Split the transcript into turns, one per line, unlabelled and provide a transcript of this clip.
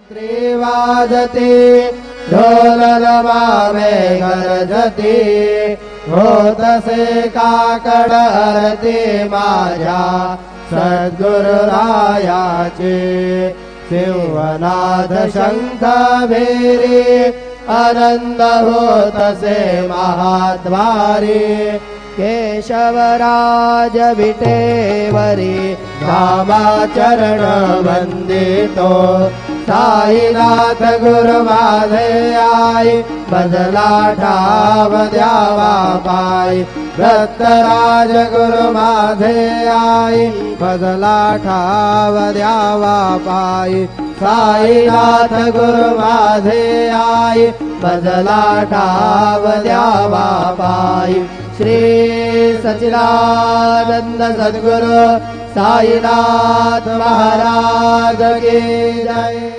वाजते ढोलरमावे गरजते होतसे काकड आरती माझ्या सद्गुरुरायाचे सिंहनाद शंख भेरी आनंद होतसे महाद्वारी केशवराज विटेवरी रामाचरण वंदितो साईनाथ गुरु माझे आई बदला ठाव द्यावा पायी दत्तराज गुरु माझे आई बदला ठाव द्यावा पायी साईनाथ गुरु माझे आई बदला ठाव द्यावा पायी श्री सच्चिदानंद सद्गुरु साईनाथ महाराज की जय।